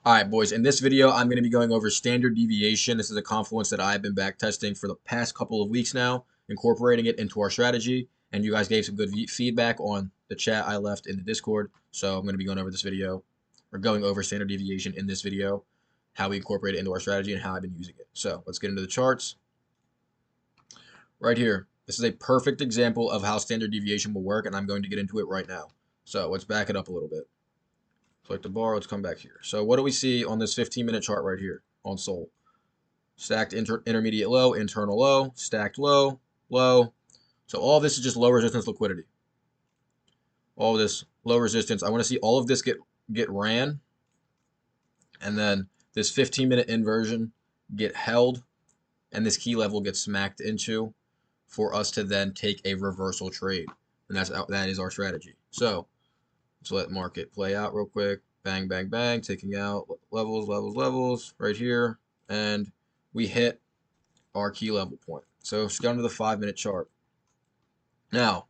Alright boys, in this video I'm going to be going over standard deviation. This is a confluence that I've been back testing for the past couple of weeks now, incorporating it into our strategy, and you guys gave some good feedback on the chat I left in the Discord, so I'm going to be going over this video, or going over standard deviation in this video, how we incorporate it into our strategy and how I've been using it. So let's get into the charts. Right here, this is a perfect example of how standard deviation will work, and I'm going to get into it right now. So let's back it up a little bit. Select the bar, let's come back here. So what do we see on this 15-minute chart right here on SOL? Stacked intermediate low, internal low, stacked low, low. So all of this is just low resistance liquidity. All of this low resistance. I want to see all of this get ran, and then this 15-minute inversion get held, and this key level gets smacked into for us to then take a reversal trade. And that is our strategy. So let's let market play out real quick. Bang, bang, bang, taking out levels, levels, levels right here. And we hit our key level point. So let's go to the 5-minute chart. Now,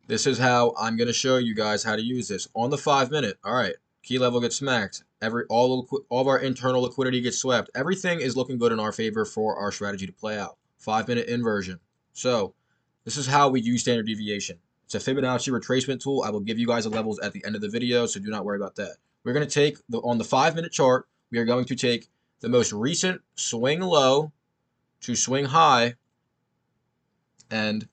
this is how I'm going to show you guys how to use this. On the 5-minute, all right, key level gets smacked. All of our internal liquidity gets swept. Everything is looking good in our favor for our strategy to play out. 5-minute inversion. So this is how we use standard deviation. It's a Fibonacci retracement tool. I will give you guys the levels at the end of the video, so do not worry about that. We're going to take, on the 5-minute chart, we are going to take the most recent swing low to swing high and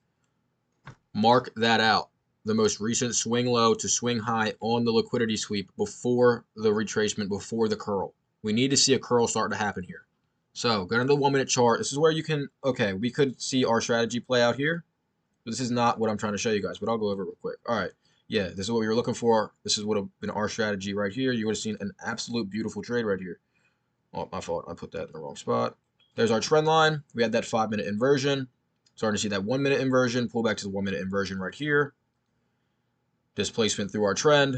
mark that out. The most recent swing low to swing high on the liquidity sweep before the retracement, before the curl. We need to see a curl start to happen here. So go to the 1-minute chart. This is where you can, okay, we could see our strategy play out here. This is not what I'm trying to show you guys, but I'll go over it real quick. All right. Yeah, this is what we were looking for. This is what would have been our strategy right here. You would have seen an absolute beautiful trade right here. Oh, my fault. I put that in the wrong spot. There's our trend line. We had that 5-minute inversion. Starting to see that 1-minute inversion. Pull back to the 1-minute inversion right here. Displacement through our trend.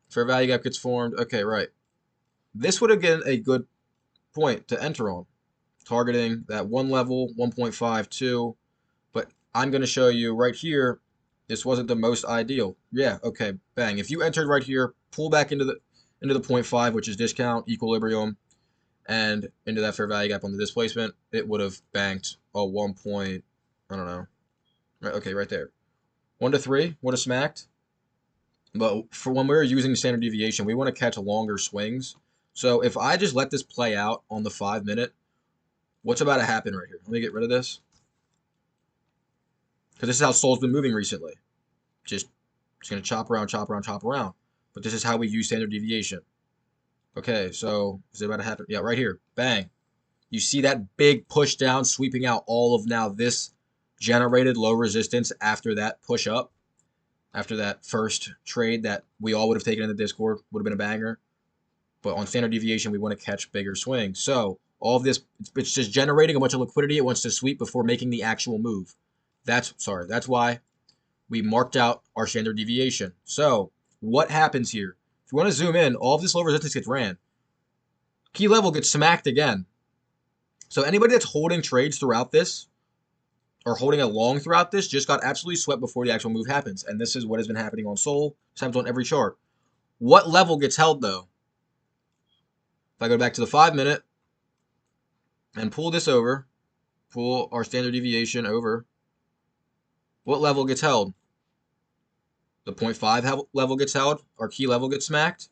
Fair value gap gets formed. Okay, right. This would have been a good point to enter on. Targeting that one level, 1.52. But I'm going to show you right here, this wasn't the most ideal. Yeah, okay, bang. If you entered right here, pull back into the 0.5, which is discount, equilibrium, and into that fair value gap on the displacement, it would have banked a 1 point, I don't know. Right, okay, right there. 1 to 3 would have smacked. But for when we're using standard deviation, we want to catch longer swings. So if I just let this play out on the 5-minute, what's about to happen right here? Let me get rid of this. Because this is how SOL's been moving recently. Just going to chop around, chop around, chop around. But this is how we use standard deviation. Okay, so is it about to happen? Yeah, right here. Bang. You see that big push down sweeping out all of now this generated low resistance after that push up. After that first trade that we all would have taken in the Discord. Would have been a banger. But on standard deviation, we want to catch bigger swings. So all of this, it's just generating a bunch of liquidity. It wants to sweep before making the actual move. That's why we marked out our standard deviation. So what happens here? If you want to zoom in, all of this low resistance gets ran. Key level gets smacked again. So anybody that's holding trades throughout this, or holding a long throughout this, just got absolutely swept before the actual move happens. And this is what has been happening on SOL. This happens on every chart. What level gets held though? If I go back to the 5-minute and pull this over, pull our standard deviation over, what level gets held? The 0.5 level gets held. Our key level gets smacked.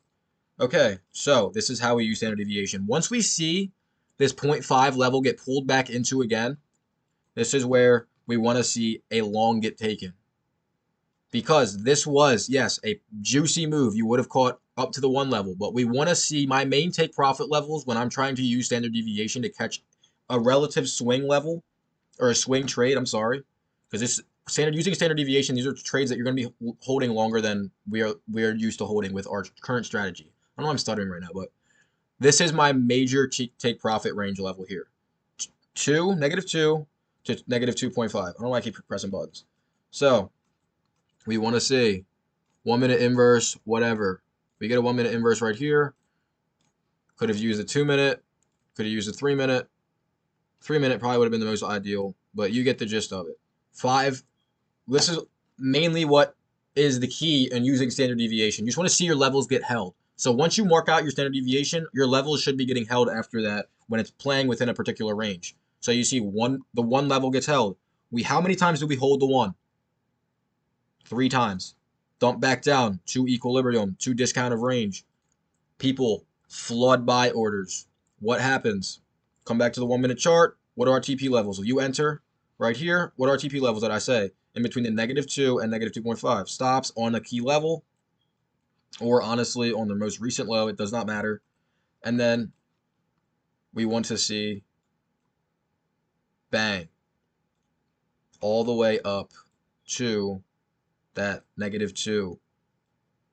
Okay, so this is how we use standard deviation. Once we see this 0.5 level get pulled back into again, this is where we want to see a long get taken. Because this was, yes, a juicy move. You would have caught up to the 1 level. But we want to see my main take profit levels when I'm trying to use standard deviation to catch a relative swing level, or a swing trade, I'm sorry. Because this using standard deviation, these are trades that you're going to be holding longer than we are used to holding with our current strategy. I don't know why I'm stuttering right now, but this is my major take profit range level here. -2 to -2.5. I don't know why I keep pressing buttons. So we want to see 1-minute inverse, whatever. We get a 1-minute inverse right here. Could have used a 2-minute. Could have used a 3-minute. 3-minute probably would have been the most ideal, but you get the gist of it. 5. This is mainly what is the key in using standard deviation. You just want to see your levels get held. So once you mark out your standard deviation, your levels should be getting held after that when it's playing within a particular range. So you see the one level gets held. How many times do we hold the one? 3 times. Dump back down to equilibrium, to discount of range. People flood buy orders. What happens? Come back to the 1 minute chart. What are our TP levels? If you enter right here, what are TP levels that I say? In between the -2 and -2.5. Stops on a key level, or honestly on the most recent low, it does not matter. And then we want to see bang all the way up to that -2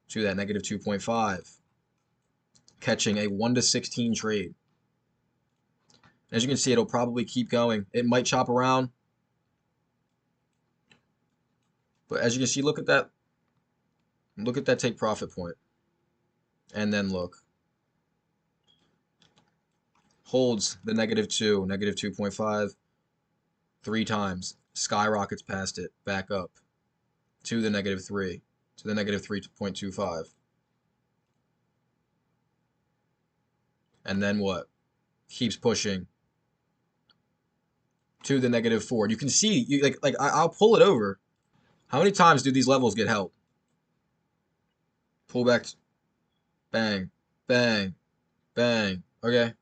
to that -2.5, catching a 1 to 16 trade. As you can see, it'll probably keep going. It might chop around, but as you can see, look at that take profit point, and then look, holds the -2, -2.5 3 times, skyrockets past it, back up to the -3, to the -3.25, and then what? Keeps pushing to the -4. You can see, I'll pull it over. How many times do these levels get held? Pull back, bang, bang, bang. Okay.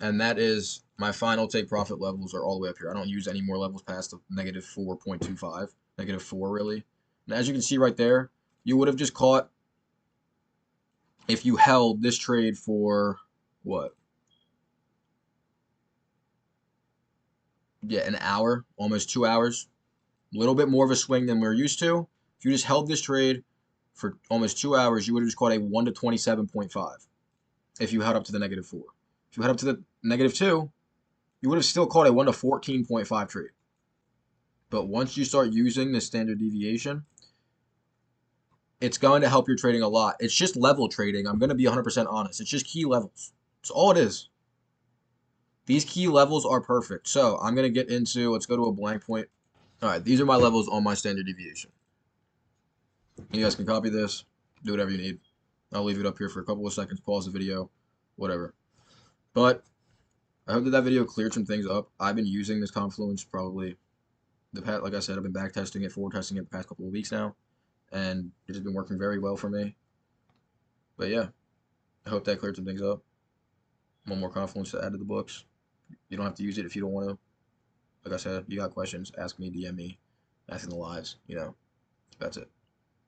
And that is my final take profit levels are all the way up here. I don't use any more levels past the -4.25, -4 really. And as you can see right there, you would have just caught if you held this trade for what? Yeah, an hour, almost 2 hours. A little bit more of a swing than we're used to. If you just held this trade for almost 2 hours, you would have just caught a 1 to 27.5 if you held up to the -4. If you held up to the -2, you would have still caught a 1 to 14.5 trade. But once you start using the standard deviation, it's going to help your trading a lot. It's just level trading. I'm going to be 100% honest. It's just key levels. That's all it is. These key levels are perfect. So I'm going to get into, let's go to a blank point. All right, these are my levels on my standard deviation. You guys can copy this, do whatever you need. I'll leave it up here for a couple of seconds, pause the video, whatever. But I hope that video cleared some things up. I've been using this Confluence probably like I said, I've been back testing it, forward testing it the past couple of weeks now, and it has been working very well for me. But yeah, I hope that cleared some things up. One more Confluence to add to the books. You don't have to use it if you don't want to. Like I said, you got questions, ask me, DM me, ask in the lives. That's it.